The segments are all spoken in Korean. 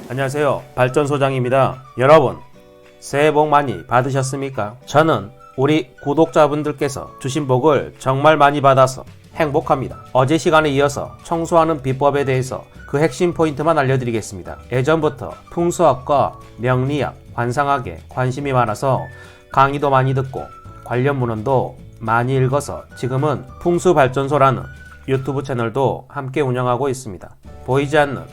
안녕하세요. 발전소장입니다. 여러분, 새해 복 많이 받으셨습니까? 저는 우리 구독자분들께서 주신 복을 정말 많이 받아서 행복합니다. 어제 시간에 이어서 청소하는 비법에 대해서 그 핵심 포인트만 알려드리겠습니다. 예전부터 풍수학과 명리학, 관상학에 관심이 많아서 강의도 많이 듣고 관련 문헌도 많이 읽어서 지금은 풍수발전소라는 유튜브 채널도 함께 운영하고 있습니다. 보이지 않는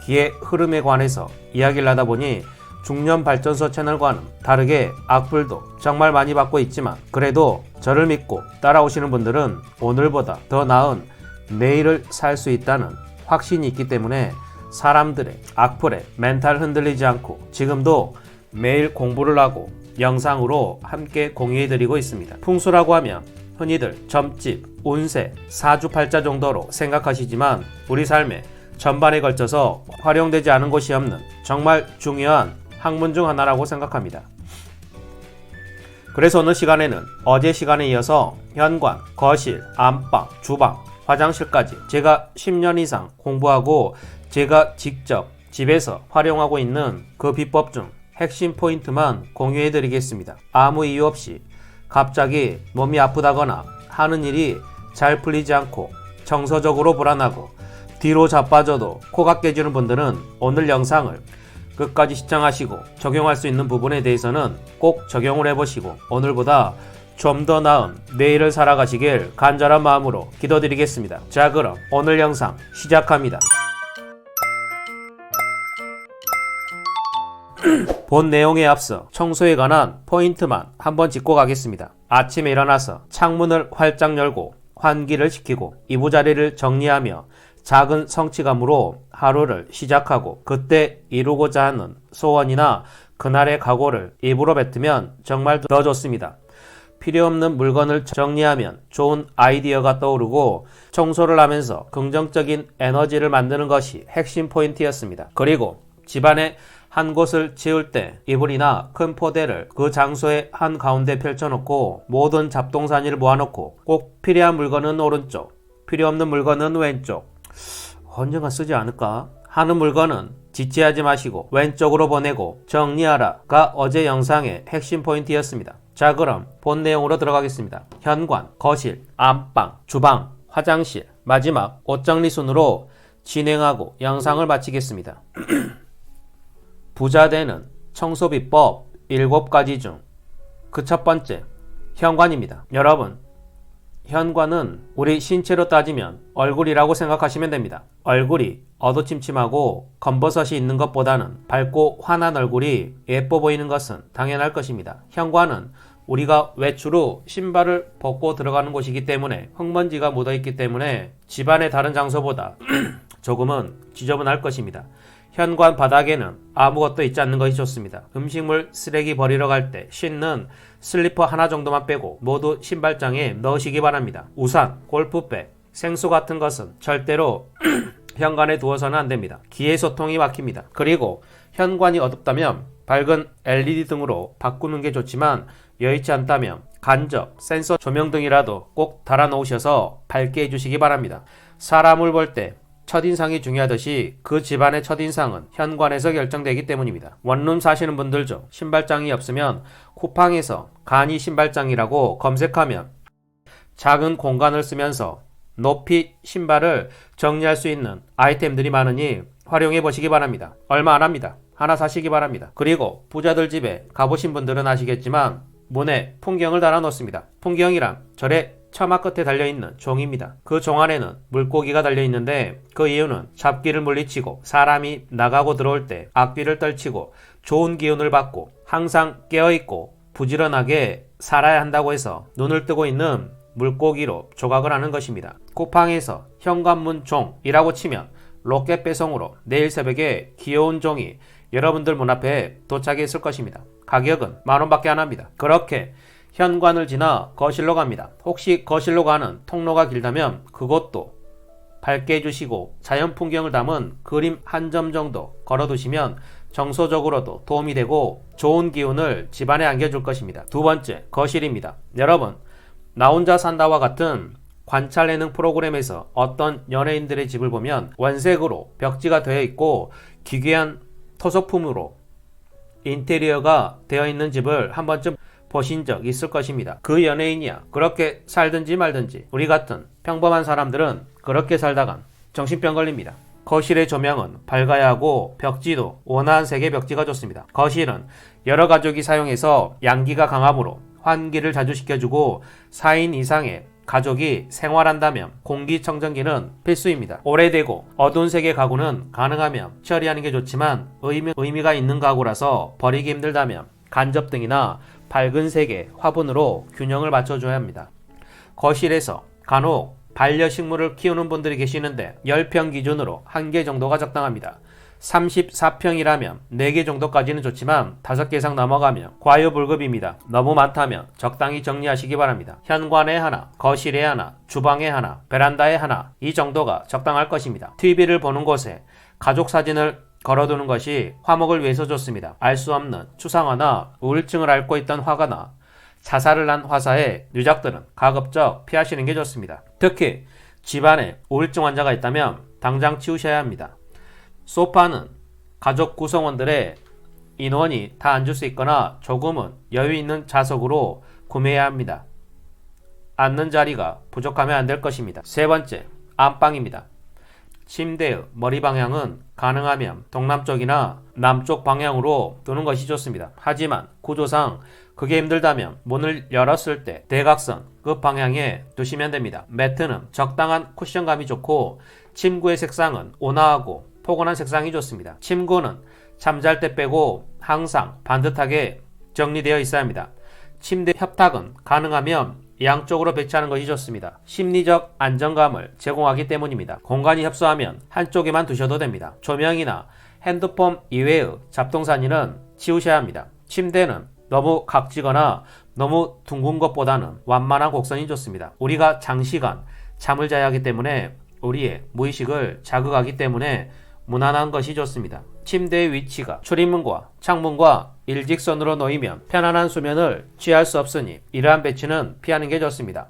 기의 흐름에 관해서 이야기를 하다 보니 중년 발전소 채널과는 다르게 악플도 정말 많이 받고 있지만 그래도 저를 믿고 따라오시는 분들은 오늘보다 더 나은 내일을 살 수 있다는 확신이 있기 때문에 사람들의 악플에 멘탈 흔들리지 않고 지금도 매일 공부를 하고 영상으로 함께 공유해드리고 있습니다. 풍수라고 하면 흔히들 점집, 운세, 사주팔자 정도로 생각하시지만 우리 삶에 전반에 걸쳐서 활용되지 않은 곳이 없는 정말 중요한 학문 중 하나라고 생각합니다. 그래서 오늘 시간에는 어제 시간에 이어서 현관, 거실, 안방, 주방, 화장실까지 제가 10년 이상 공부하고 제가 직접 집에서 활용하고 있는 그 비법 중 핵심 포인트만 공유해 드리겠습니다. 아무 이유 없이 갑자기 몸이 아프다거나 하는 일이 잘 풀리지 않고 정서적으로 불안하고 뒤로 자빠져도 코가 깨지는 분들은 오늘 영상을 끝까지 시청하시고 적용할 수 있는 부분에 대해서는 꼭 적용을 해보시고 오늘보다 좀 더 나은 내일을 살아가시길 간절한 마음으로 기도드리겠습니다. 자, 그럼 오늘 영상 시작합니다. 본 내용에 앞서 청소에 관한 포인트만 한번 짚고 가겠습니다. 아침에 일어나서 창문을 활짝 열고 환기를 시키고 이부자리를 정리하며 작은 성취감으로 하루를 시작하고 그때 이루고자 하는 소원이나 그날의 각오를 입으로 뱉으면 정말 더 좋습니다. 필요없는 물건을 정리하면 좋은 아이디어가 떠오르고 청소를 하면서 긍정적인 에너지를 만드는 것이 핵심 포인트였습니다. 그리고 집안에 한 곳을 치울 때 이불이나 큰 포대를 그 장소의 한 가운데 펼쳐놓고 모든 잡동사니를 모아놓고 꼭 필요한 물건은 오른쪽, 필요 없는 물건은 왼쪽, 언젠가 쓰지 않을까 하는 물건은 지체하지 마시고 왼쪽으로 보내고 정리하라가 어제 영상의 핵심 포인트였습니다. 자, 그럼 본 내용으로 들어가겠습니다. 현관, 거실, 안방, 주방, 화장실, 마지막 옷정리 순으로 진행하고 영상을 마치겠습니다. 부자 되는 청소비법 7가지 중 그 첫 번째, 현관입니다. 여러분, 현관은 우리 신체로 따지면 얼굴이라고 생각하시면 됩니다. 얼굴이 어두침침하고 검버섯이 있는 것보다는 밝고 환한 얼굴이 예뻐 보이는 것은 당연할 것입니다. 현관은 우리가 외출 후 신발을 벗고 들어가는 곳이기 때문에 흙먼지가 묻어있기 때문에 집안의 다른 장소보다 조금은 지저분할 것입니다. 현관 바닥에는 아무것도 있지 않는 것이 좋습니다. 음식물 쓰레기 버리러 갈 때 씻는 슬리퍼 하나 정도만 빼고 모두 신발장에 넣으시기 바랍니다. 우산, 골프백, 생수 같은 것은 절대로 현관에 두어서는 안 됩니다. 기의 소통이 막힙니다. 그리고 현관이 어둡다면 밝은 LED 등으로 바꾸는 게 좋지만 여의치 않다면 간접 센서 조명등이라도 꼭 달아 놓으셔서 밝게 해주시기 바랍니다. 사람을 볼 때 첫인상이 중요하듯이 그 집안의 첫인상은 현관에서 결정되기 때문입니다. 원룸 사시는 분들 중 신발장이 없으면 쿠팡에서 간이 신발장이라고 검색하면 작은 공간을 쓰면서 높이 신발을 정리할 수 있는 아이템들이 많으니 활용해 보시기 바랍니다. 얼마 안 합니다. 하나 사시기 바랍니다. 그리고 부자들 집에 가보신 분들은 아시겠지만 문에 풍경을 달아 놓습니다. 풍경이란 절의 처마 끝에 달려있는 종입니다. 그 종 안에는 물고기가 달려있는데 그 이유는 잡기를 물리치고 사람이 나가고 들어올 때 악귀를 떨치고 좋은 기운을 받고 항상 깨어있고 부지런하게 살아야 한다고 해서 눈을 뜨고 있는 물고기로 조각을 하는 것입니다. 쿠팡에서 현관문 종이라고 치면 로켓 배송으로 내일 새벽에 귀여운 종이 여러분들 문 앞에 도착했을 것입니다. 가격은 10,000원 밖에 안 합니다. 그렇게 현관을 지나 거실로 갑니다. 혹시 거실로 가는 통로가 길다면 그것도 밝게 해주시고 자연 풍경을 담은 그림 한 점 정도 걸어두시면 정서적으로도 도움이 되고 좋은 기운을 집안에 안겨줄 것입니다. 두 번째, 거실입니다. 여러분, 나 혼자 산다와 같은 관찰 예능 프로그램에서 어떤 연예인들의 집을 보면 원색으로 벽지가 되어 있고 기괴한 토속품으로 인테리어가 되어 있는 집을 한 번쯤 보신 적 있을 것입니다. 그 연예인이야 그렇게 살든지 말든지 우리 같은 평범한 사람들은 그렇게 살다간 정신병 걸립니다. 거실의 조명은 밝아야 하고 벽지도 원화한 색의 벽지가 좋습니다. 거실은 여러 가족이 사용해서 양기가 강하므로 환기를 자주 시켜주고 4인 이상의 가족이 생활한다면 공기청정기는 필수입니다. 오래되고 어두운 색의 가구는 가능하면 처리하는 게 좋지만 의미가 있는 가구라서 버리기 힘들다면 간접등이나 밝은 색의 화분으로 균형을 맞춰줘야 합니다. 거실에서 간혹 반려식물을 키우는 분들이 계시는데 10평 기준으로 1개 정도가 적당합니다. 34평이라면 4개 정도까지는 좋지만 5개 이상 넘어가면 과유불급입니다. 너무 많다면 적당히 정리하시기 바랍니다. 현관에 하나, 거실에 하나, 주방에 하나, 베란다에 하나 이 정도가 적당할 것입니다. TV를 보는 곳에 가족 사진을 걸어두는 것이 화목을 위해서 좋습니다. 알 수 없는 추상화나 우울증을 앓고 있던 화가나 자살을 한 화사의 유작들은 가급적 피하시는 게 좋습니다. 특히 집안에 우울증 환자가 있다면 당장 치우셔야 합니다. 소파는 가족 구성원들의 인원이 다 앉을 수 있거나 조금은 여유 있는 좌석으로 구매해야 합니다. 앉는 자리가 부족하면 안 될 것입니다. 세 번째, 안방입니다. 침대의 머리 방향은 가능하면 동남쪽이나 남쪽 방향으로 두는 것이 좋습니다. 하지만 구조상 그게 힘들다면 문을 열었을 때 대각선 그 방향에 두시면 됩니다. 매트는 적당한 쿠션감이 좋고 침구의 색상은 온화하고 포근한 색상이 좋습니다. 침구는 잠잘 때 빼고 항상 반듯하게 정리되어 있어야 합니다. 침대 협탁은 가능하면 양쪽으로 배치하는 것이 좋습니다. 심리적 안정감을 제공하기 때문입니다. 공간이 협소하면 한쪽에만 두셔도 됩니다. 조명이나 핸드폰 이외의 잡동사니는 치우셔야 합니다. 침대는 너무 각지거나 너무 둥근 것보다는 완만한 곡선이 좋습니다. 우리가 장시간 잠을 자야 하기 때문에 우리의 무의식을 자극하기 때문에 무난한 것이 좋습니다. 침대의 위치가 출입문과 창문과 일직선으로 놓이면 편안한 수면을 취할 수 없으니 이러한 배치는 피하는 게 좋습니다.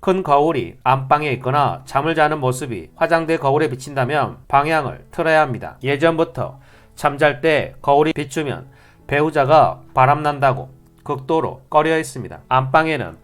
큰 거울이 안방에 있거나 잠을 자는 모습이 화장대 거울에 비친다면 방향을 틀어야 합니다. 예전부터 잠잘 때 거울이 비추면 배우자가 바람난다고 극도로 꺼려 했습니다. 안방에는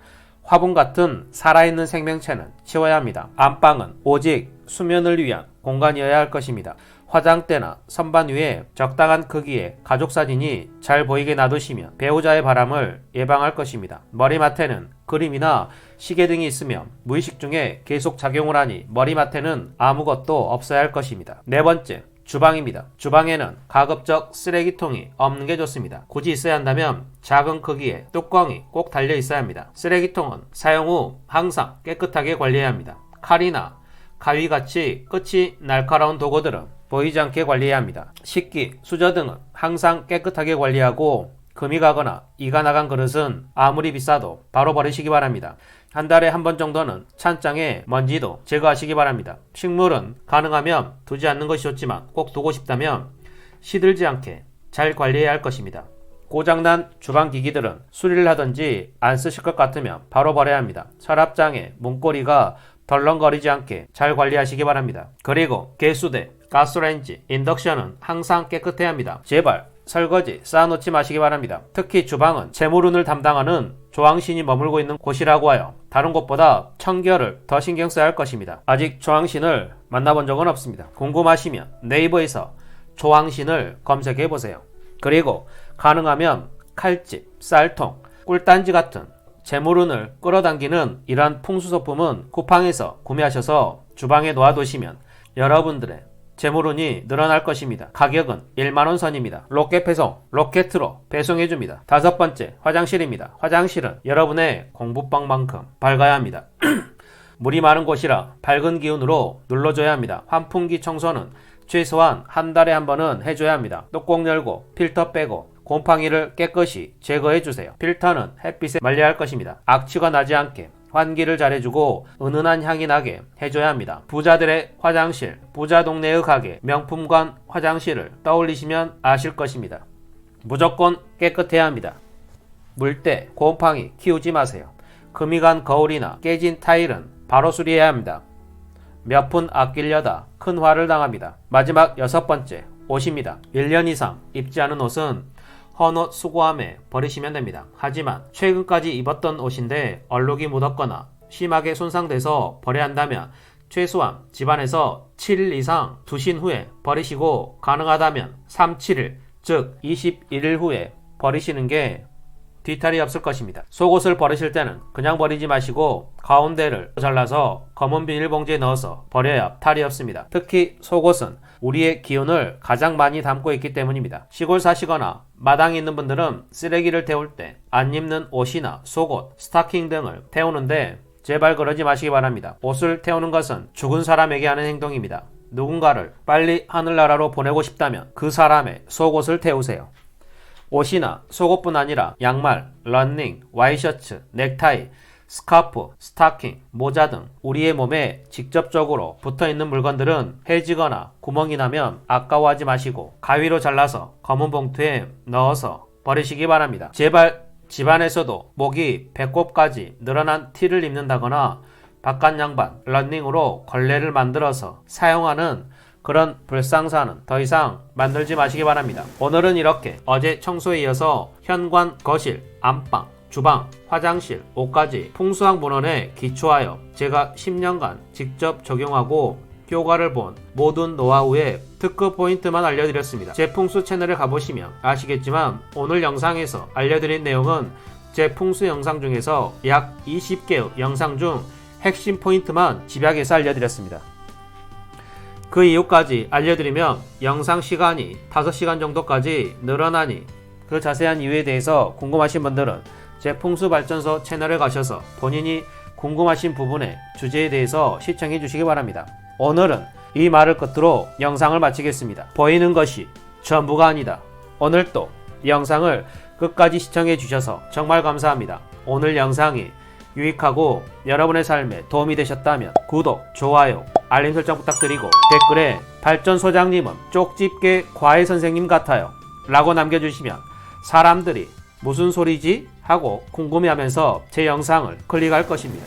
화분 같은 살아있는 생명체는 치워야 합니다. 안방은 오직 수면을 위한 공간이어야 할 것입니다. 화장대나 선반 위에 적당한 크기의 가족사진이 잘 보이게 놔두시면 배우자의 바람을 예방할 것입니다. 머리맡에는 그림이나 시계 등이 있으면 무의식 중에 계속 작용을 하니 머리맡에는 아무것도 없어야 할 것입니다. 네 번째, 주방입니다. 주방에는 가급적 쓰레기통이 없는 게 좋습니다. 굳이 있어야 한다면 작은 크기의 뚜껑이 꼭 달려 있어야 합니다. 쓰레기통은 사용 후 항상 깨끗하게 관리해야 합니다. 칼이나 가위같이 끝이 날카로운 도구들은 보이지 않게 관리해야 합니다. 식기, 수저 등은 항상 깨끗하게 관리하고 금이 가거나 이가 나간 그릇은 아무리 비싸도 바로 버리시기 바랍니다. 한 달에 한 번 정도는 찬장에 먼지도 제거하시기 바랍니다. 식물은 가능하면 두지 않는 것이 좋지만 꼭 두고 싶다면 시들지 않게 잘 관리해야 할 것입니다. 고장난 주방기기들은 수리를 하든지 안 쓰실 것 같으면 바로 버려야 합니다. 서랍장에 문고리가 덜렁거리지 않게 잘 관리하시기 바랍니다. 그리고 개수대, 가스레인지, 인덕션은 항상 깨끗해야 합니다. 제발 설거지 쌓아놓지 마시기 바랍니다. 특히 주방은 재물운을 담당하는 조왕신이 머물고 있는 곳이라고 하여 다른 곳보다 청결을 더 신경 써야 할 것입니다. 아직 조왕신을 만나본 적은 없습니다. 궁금하시면 네이버에서 조왕신을 검색해 보세요. 그리고 가능하면 칼집, 쌀통, 꿀단지 같은 재물운을 끌어당기는 이러한 풍수소품은 쿠팡에서 구매하셔서 주방에 놓아두시면 여러분들의 재물운이 늘어날 것입니다. 가격은 1만원 선입니다. 로켓 배송, 로켓으로 배송해줍니다. 다섯 번째, 화장실입니다. 화장실은 여러분의 공부방만큼 밝아야 합니다. 물이 많은 곳이라 밝은 기운으로 눌러줘야 합니다. 환풍기 청소는 최소한 한 달에 한 번은 해줘야 합니다. 뚜껑 열고 필터 빼고 곰팡이를 깨끗이 제거해주세요. 필터는 햇빛에 말려야 할 것입니다. 악취가 나지 않게 환기를 잘해주고 은은한 향이 나게 해줘야 합니다. 부자들의 화장실, 부자 동네의 가게, 명품관 화장실을 떠올리시면 아실 것입니다. 무조건 깨끗해야 합니다. 물때, 곰팡이 키우지 마세요. 금이 간 거울이나 깨진 타일은 바로 수리해야 합니다. 몇 푼 아끼려다 큰 화를 당합니다. 마지막 여섯 번째, 옷입니다. 1년 이상 입지 않은 옷은 헌옷 수거함에 버리시면 됩니다. 하지만 최근까지 입었던 옷인데 얼룩이 묻었거나 심하게 손상돼서 버려야 한다면 최소한 집안에서 7일 이상 두신 후에 버리시고 가능하다면 3, 7일 즉 21일 후에 버리시는 게 뒤탈이 없을 것입니다. 속옷을 버리실 때는 그냥 버리지 마시고 가운데를 잘라서 검은 비닐봉지에 넣어서 버려야 탈이 없습니다. 특히 속옷은 우리의 기운을 가장 많이 담고 있기 때문입니다. 시골 사시거나 마당에 있는 분들은 쓰레기를 태울 때 안 입는 옷이나 속옷, 스타킹 등을 태우는데 제발 그러지 마시기 바랍니다. 옷을 태우는 것은 죽은 사람에게 하는 행동입니다. 누군가를 빨리 하늘나라로 보내고 싶다면 그 사람의 속옷을 태우세요. 옷이나 속옷뿐 아니라 양말, 러닝, 와이셔츠, 넥타이, 스카프, 스타킹, 모자 등 우리의 몸에 직접적으로 붙어있는 물건들은 해지거나 구멍이 나면 아까워하지 마시고 가위로 잘라서 검은 봉투에 넣어서 버리시기 바랍니다. 제발 집안에서도 목이 배꼽까지 늘어난 티를 입는다거나 바깥 양반, 러닝으로 걸레를 만들어서 사용하는 그런 불상사는 더 이상 만들지 마시기 바랍니다. 오늘은 이렇게 어제 청소에 이어서 현관, 거실, 안방, 주방, 화장실, 옷까지 풍수학 문헌에 기초하여 제가 10년간 직접 적용하고 효과를 본 모든 노하우의 특급 포인트만 알려드렸습니다. 제 풍수 채널에 가보시면 아시겠지만 오늘 영상에서 알려드린 내용은 제 풍수 영상 중에서 약 20개 영상 중 핵심 포인트만 집약해서 알려드렸습니다. 그 이유까지 알려드리면 영상 시간이 5시간 정도까지 늘어나니 그 자세한 이유에 대해서 궁금하신 분들은 제 풍수발전소 채널에 가셔서 본인이 궁금하신 부분의 주제에 대해서 시청해 주시기 바랍니다. 오늘은 이 말을 끝으로 영상을 마치겠습니다. 보이는 것이 전부가 아니다. 오늘도 영상을 끝까지 시청해 주셔서 정말 감사합니다. 오늘 영상이 유익하고 여러분의 삶에 도움이 되셨다면 구독, 좋아요, 알림 설정 부탁드리고 댓글에 발전소장님은 쪽집게 과외 선생님 같아요 라고 남겨주시면 사람들이 무슨 소리지? 하고 궁금해하면서 제 영상을 클릭할 것입니다.